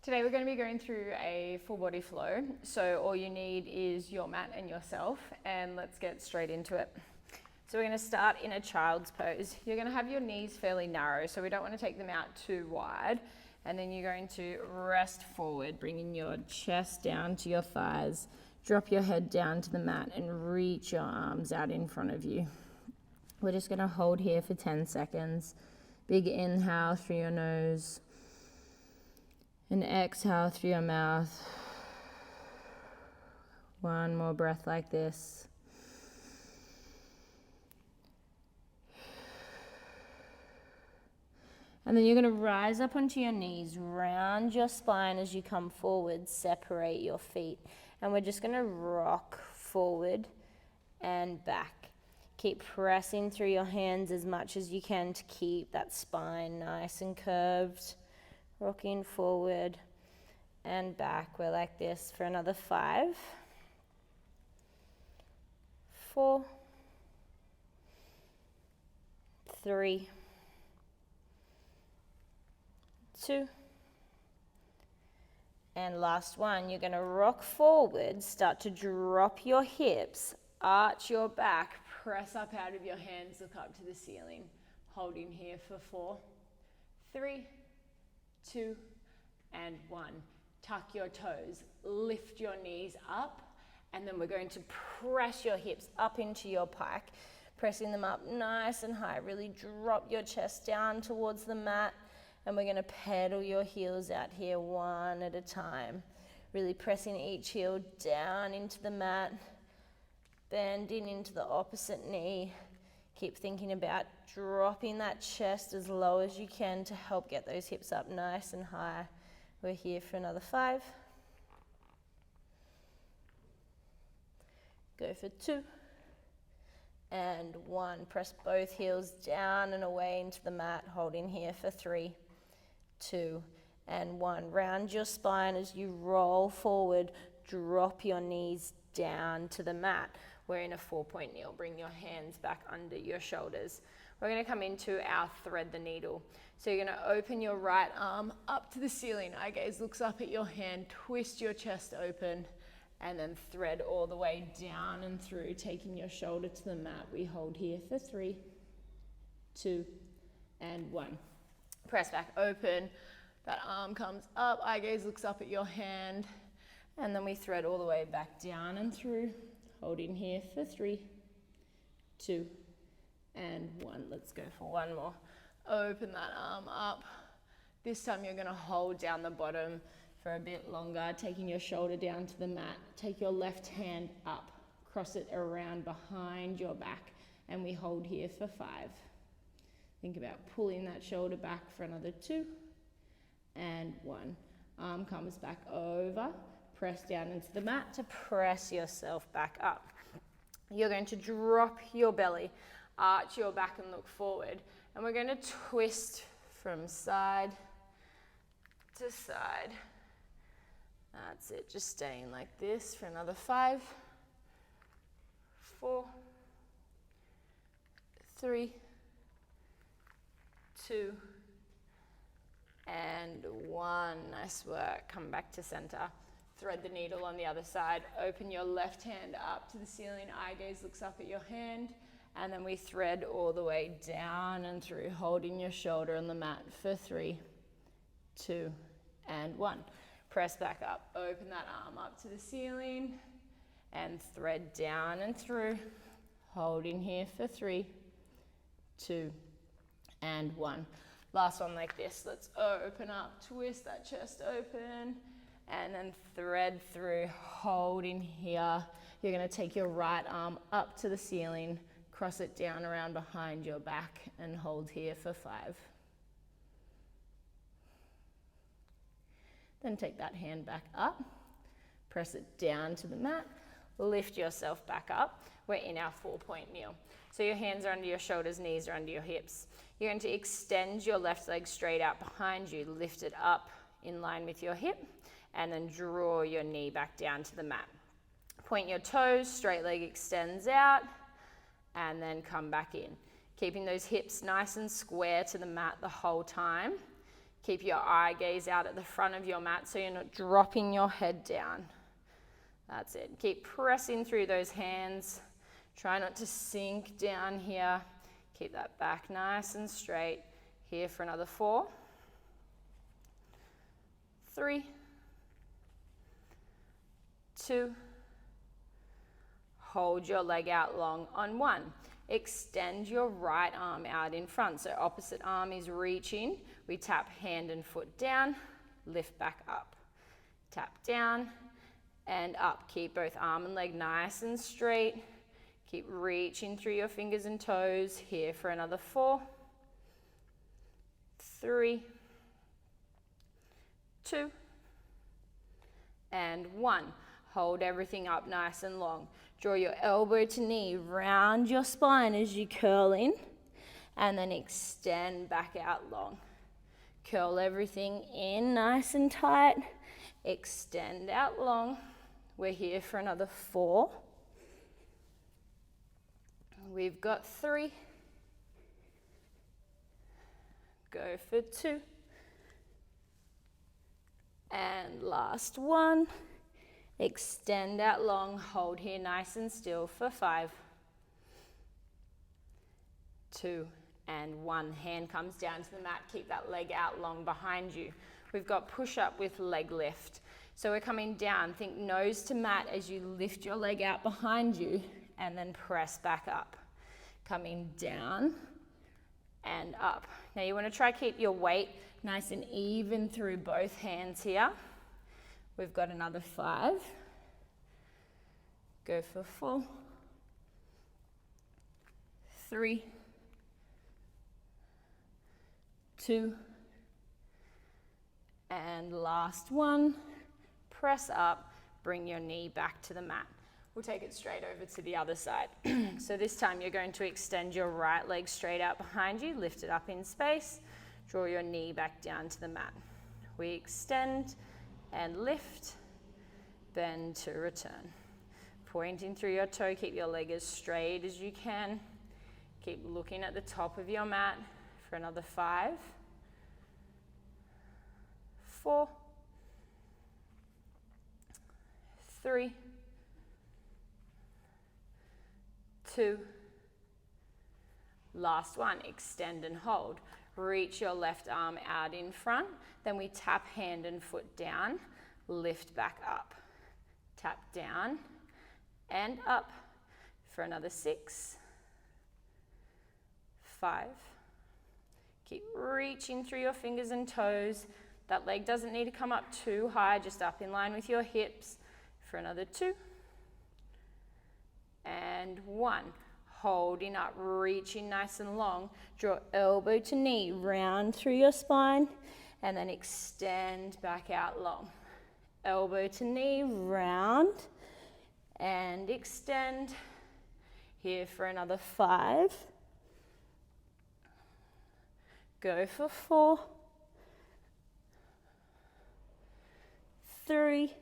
Today we're going to be going through a full body flow. So all you need is your mat and yourself, and let's get straight into it. So we're going to start in a child's pose. You're going to have your knees fairly narrow, so we don't want to take them out too wide. And then you're going to rest forward, bringing your chest down to your thighs. Drop your head down to the mat and reach your arms out in front of you. We're just going to hold here for 10 seconds. Big inhale through your nose. And exhale through your mouth. One more breath like this. And then you're going to rise up onto your knees, round your spine as you come forward, separate your feet. And we're just going to rock forward and back. Keep pressing through your hands as much as you can to keep that spine nice and curved. Rocking forward and back. We're like this for another 5, 4, 3, 2, and last one. You're going to rock forward, start to drop your hips, arch your back, press up out of your hands, look up to the ceiling. Holding here for 4, 3, 2, and 1. Tuck your toes, lift your knees up, and then we're going to press your hips up into your pike, pressing them up nice and high. Really drop your chest down towards the mat, and we're going to pedal your heels out here one at a time. Really pressing each heel down into the mat, bending into the opposite knee. Keep thinking about dropping that chest as low as you can to help get those hips up nice and high. We're here for another 5. Go for 2. And 1. Press both heels down and away into the mat, holding here for 3, 2, and 1. Round your spine as you roll forward. Drop your knees down to the mat. We're in a 4-point kneel. Bring your hands back under your shoulders. We're going to come into our thread the needle. So you're going to open your right arm up to the ceiling. Eye gaze looks up at your hand. Twist your chest open and then thread all the way down and through, taking your shoulder to the mat. We hold here for 3, 2, and 1. Press back open. That arm comes up. Eye gaze looks up at your hand. And then we thread all the way back down and through. Holding here for 3, 2, and 1. Let's go for one more. Open that arm up. This time you're going to hold down the bottom for a bit longer, taking your shoulder down to the mat. Take your left hand up, cross it around behind your back, and we hold here for 5. Think about pulling that shoulder back for another 2, and 1. Arm comes back over. Press down into the mat to press yourself back up. You're going to drop your belly, arch your back and look forward. And we're going to twist from side to side. That's it, just staying like this for another 5, 4, 3, 2, and 1. Nice work. Come back to center. Thread the needle on the other side. Open your left hand up to the ceiling. Eye gaze looks up at your hand. And then we thread all the way down and through, holding your shoulder on the mat for 3, 2, and 1. Press back up. Open that arm up to the ceiling. And thread down and through, holding here for 3, 2, and 1. Last one like this. Let's open up, twist that chest open. And then thread through, holding here. You're going to take your right arm up to the ceiling, cross it down around behind your back, and hold here for 5. Then take that hand back up, press it down to the mat, lift yourself back up. We're in our 4-point kneel. So your hands are under your shoulders, knees are under your hips. You're going to extend your left leg straight out behind you, lift it up in line with your hip, and then draw your knee back down to the mat. Point your toes, straight leg extends out, and then come back in. Keeping those hips nice and square to the mat the whole time. Keep your eye gaze out at the front of your mat so you're not dropping your head down. That's it. Keep pressing through those hands. Try not to sink down here. Keep that back nice and straight. Here for another 4, 3, 2. Hold your leg out long on 1. Extend your right arm out in front. So opposite arm is reaching. We tap hand and foot down, lift back up. Tap down and up. Keep both arm and leg nice and straight. Keep reaching through your fingers and toes. Here for another 4, 3, 2, and 1. Hold everything up nice and long. Draw your elbow to knee, round your spine as you curl in, and then extend back out long. Curl everything in nice and tight. Extend out long. We're here for another 4. We've got 3. Go for 2. And last 1. Extend out long, hold here nice and still for 5, 2, and 1. Hand comes down to the mat, keep that leg out long behind you. We've got push up with leg lift. So we're coming down, think nose to mat as you lift your leg out behind you and then press back up. Coming down and up. Now you want to try keep your weight nice and even through both hands here. We've got another 5. Go for 4, 3, 2, and last 1. Press up, bring your knee back to the mat. We'll take it straight over to the other side. So this time you're going to extend your right leg straight out behind you, lift it up in space, draw your knee back down to the mat. We extend and lift, bend to return. Pointing through your toe, keep your leg as straight as you can. Keep looking at the top of your mat for another 5, 4, 3, 2, last 1, extend and hold. Reach your left arm out in front, then we tap hand and foot down, lift back up. Tap down and up for another 6, 5. Keep reaching through your fingers and toes. That leg doesn't need to come up too high, just up in line with your hips for another 2 and 1. Holding up, reaching nice and long. Draw elbow to knee, round through your spine, and then extend back out long. Elbow to knee, round, and extend. Here for another 5. Go for 4, 3,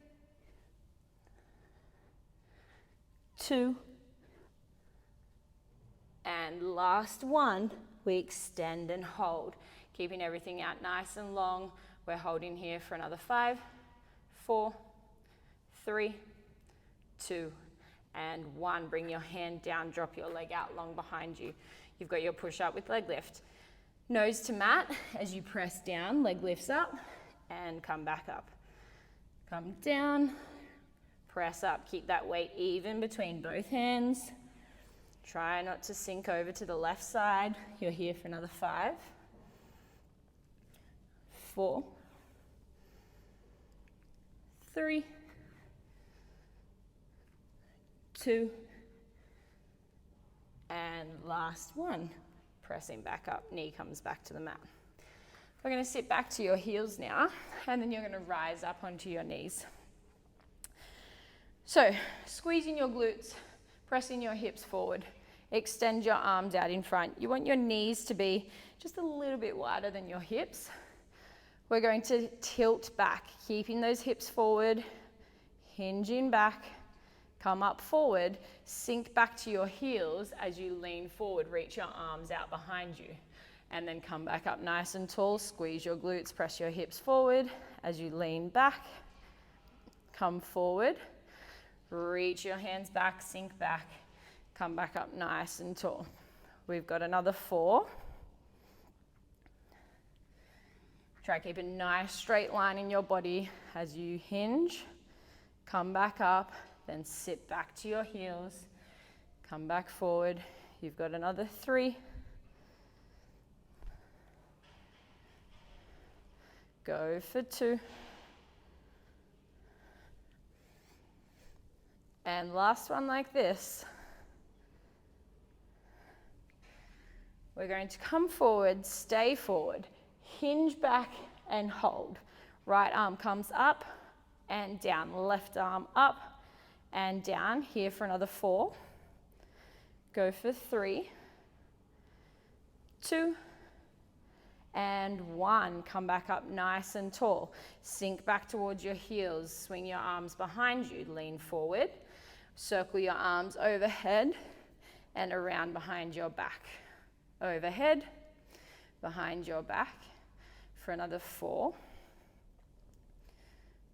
2, and last 1, we extend and hold. Keeping everything out nice and long. We're holding here for another 5, 4, 3, 2, and 1. Bring your hand down, drop your leg out long behind you. You've got your push up with leg lift. Nose to mat, as you press down, leg lifts up and come back up. Come down, press up. Keep that weight even between both hands. Try not to sink over to the left side. You're here for another 5, 4, 3, 2, and last 1. Pressing back up, knee comes back to the mat. We're going to sit back to your heels now, and then you're going to rise up onto your knees. So, squeezing your glutes, pressing your hips forward. Extend your arms out in front. You want your knees to be just a little bit wider than your hips. We're going to tilt back, keeping those hips forward, hinging back, come up forward, sink back to your heels as you lean forward, reach your arms out behind you. and then come back up nice and tall. Squeeze your glutes, press your hips forward as you lean back. Come forward, reach your hands back, sink back, come back up nice and tall. We've got another 4. Try to keep a nice straight line in your body as you hinge, come back up, then sit back to your heels, come back forward. You've got another 3. Go for 2. And last one like this. We're going to come forward, stay forward, hinge back and hold. Right arm comes up and down, left arm up and down. Here for another 4. Go for 3, 2, and 1. Come back up nice and tall. Sink back towards your heels. Swing your arms behind you. Lean forward. Circle your arms overhead and around behind your back. Overhead, behind your back for another 4.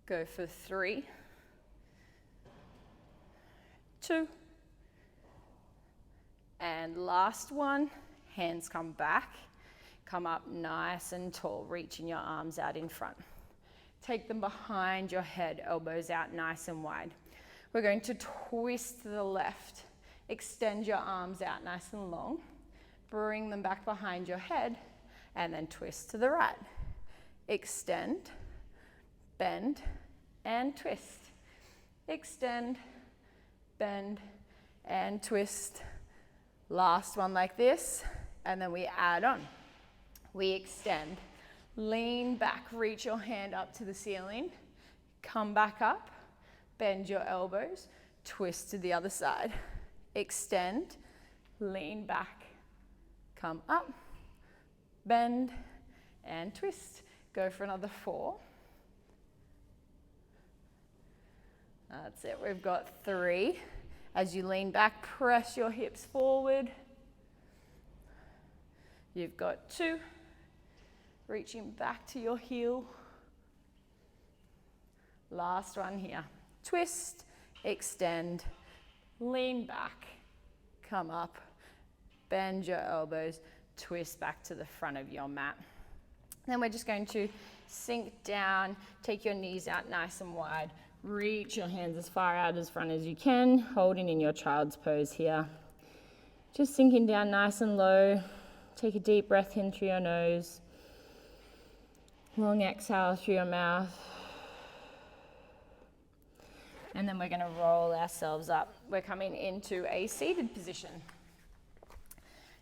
Go for 3, 2, and last one. Hands come back, come up nice and tall, reaching your arms out in front. Take them behind your head, elbows out nice and wide. We're going to twist to the left. Extend your arms out nice and long. Bring them back behind your head and then twist to the right. Extend, bend, and twist. Extend, bend, and twist. Last one like this, and then we add on. We extend, lean back, reach your hand up to the ceiling, come back up, bend your elbows, twist to the other side. Extend, lean back, come up, bend, and twist. Go for another 4. That's it, we've got 3. As you lean back, press your hips forward. You've got 2. Reaching back to your heel. Last one here. Twist, extend, lean back, come up, bend your elbows, twist back to the front of your mat. Then we're just going to sink down, take your knees out nice and wide, reach your hands as far out as front as you can, holding in your child's pose here. Just sinking down nice and low. Take a deep breath in through your nose. Long exhale through your mouth. And then we're going to roll ourselves up. We're coming into a seated position.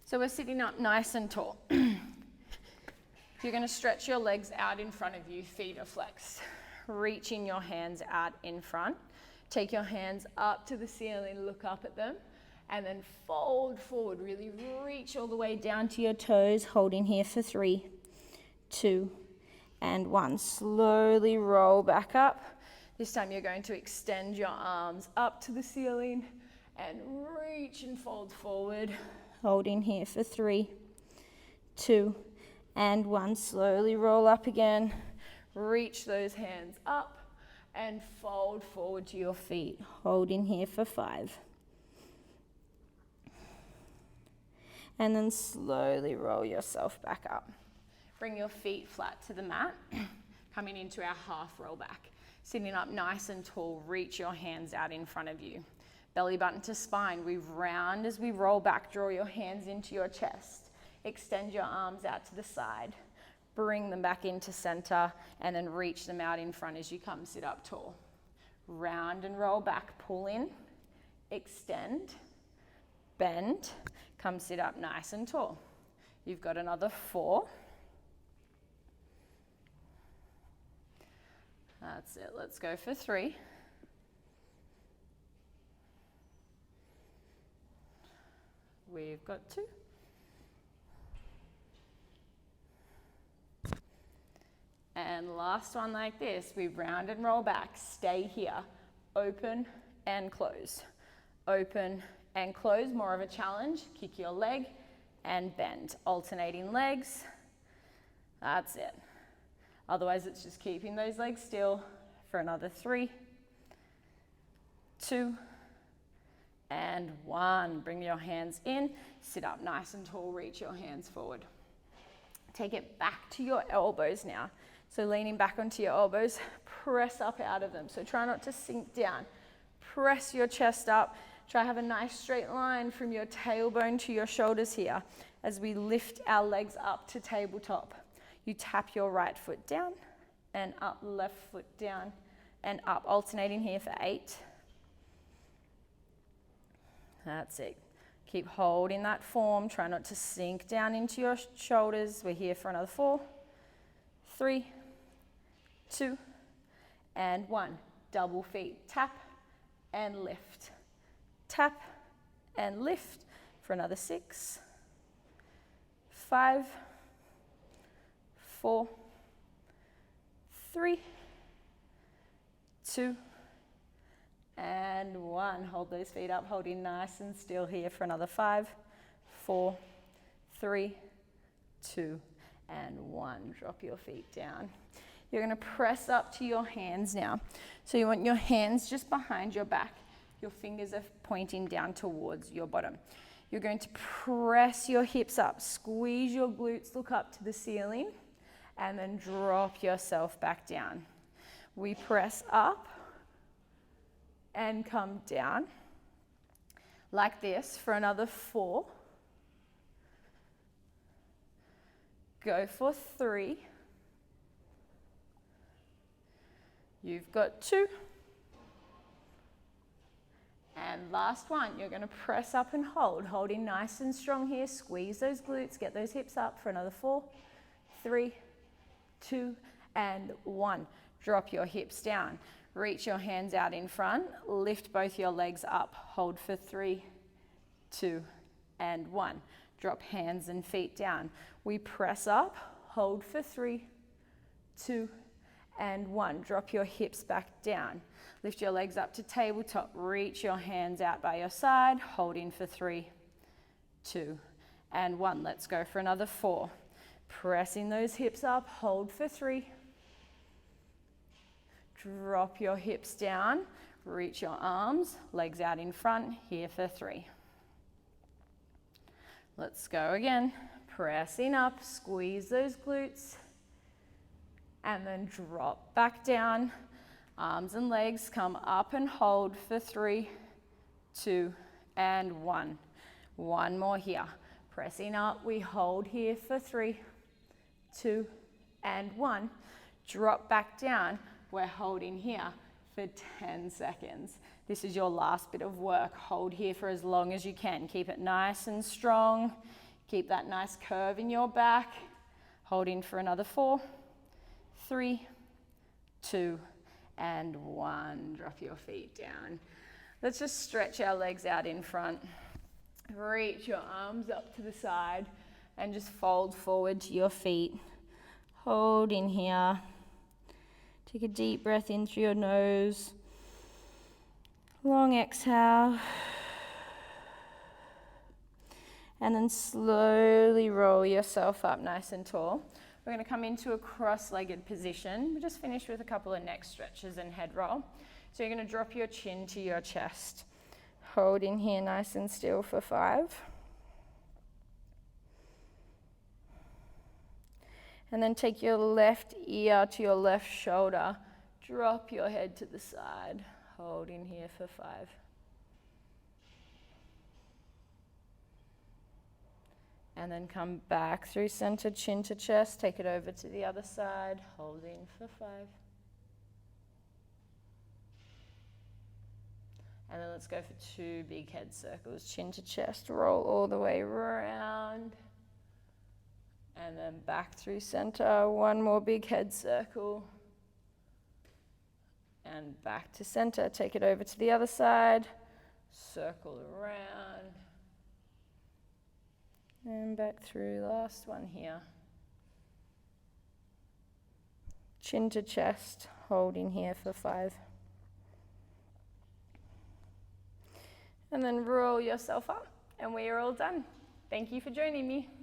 So we're sitting up nice and tall. You're going to stretch your legs out in front of you, feet are flexed. Reaching your hands out in front. Take your hands up to the ceiling, look up at them, and then fold forward. Really reach all the way down to your toes, holding here for 3, 2, and 1. Slowly roll back up. This time you're going to extend your arms up to the ceiling and reach and fold forward, holding here for 3, 2, and 1. Slowly roll up again. Reach those hands up and fold forward to your feet, holding here for 5. And then slowly roll yourself back up. Bring your feet flat to the mat, coming into our half roll back. Sitting up nice and tall, reach your hands out in front of you. Belly button to spine, we round as we roll back, draw your hands into your chest. Extend your arms out to the side. Bring them back into center and then reach them out in front as you come sit up tall. Round and roll back, pull in, extend, bend, come sit up nice and tall. You've got another 4. That's it, let's go for 3. We've got 2. And last one like this, we round and roll back, stay here, open and close. Open and close, more of a challenge. Kick your leg and bend. Alternating legs. That's it. Otherwise, it's just keeping those legs still for another 3, 2, and 1. Bring your hands in, sit up nice and tall, reach your hands forward. Take it back to your elbows now. So leaning back onto your elbows, press up out of them. So try not to sink down. Press your chest up. Try to have a nice straight line from your tailbone to your shoulders here as we lift our legs up to tabletop. You tap your right foot down and up, left foot down and up. Alternating here for 8. That's it. Keep holding that form. Try not to sink down into your shoulders. We're here for another 4, 3, 2, and 1. Double feet. Tap and lift. Tap and lift for another 6, 5, 4, 3, 2, and 1. Hold those feet up, holding nice and still here for another 5, 4, 3, 2, and 1. Drop your feet down. You're going to press up to your hands now. So you want your hands just behind your back. Your fingers are pointing down towards your bottom. You're going to press your hips up, squeeze your glutes, look up to the ceiling, and then drop yourself back down. We press up and come down like this for another 4. Go for 3. You've got 2. And last one, you're going to press up and hold, holding nice and strong here. Squeeze those glutes, get those hips up for another 4, 3, 2, and 1. Drop your hips down. Reach your hands out in front. Lift both your legs up. Hold for 3, 2, and 1. Drop hands and feet down. We press up, hold for 3, 2, and 1. Drop your hips back down. Lift your legs up to tabletop. Reach your hands out by your side, holding for 3, 2, and 1. Let's go for another 4. Pressing those hips up, hold for 3. Drop your hips down, reach your arms, legs out in front, here for 3. Let's go again. Pressing up, squeeze those glutes, and then drop back down. Arms and legs come up and hold for 3, 2, and 1. One more here. Pressing up, we hold here for 3, 2, and 1. Drop back down. We're holding here for 10 seconds. This is your last bit of work. Hold here for as long as you can. Keep it nice and strong. Keep that nice curve in your back. Holding for another 4, 3, 2, and 1. Drop your feet down. Let's just stretch our legs out in front. Reach your arms up to the side and just fold forward to your feet. Hold in here. Take a deep breath in through your nose. Long exhale. And then slowly roll yourself up nice and tall. We're going to come into a cross-legged position. We just finished with a couple of neck stretches and head roll. So you're going to drop your chin to your chest. Hold in here nice and still for 5. And then take your left ear to your left shoulder. Drop your head to the side. Hold in here for 5. And then come back through center, chin to chest. Take it over to the other side. Holding for 5. And then let's go for 2 big head circles. Chin to chest, roll all the way around. And then back through center. 1 more big head circle. And back to center. Take it over to the other side. Circle around. And back through, last one here. Chin to chest, holding here for 5. And then roll yourself up, and we are all done. Thank you for joining me.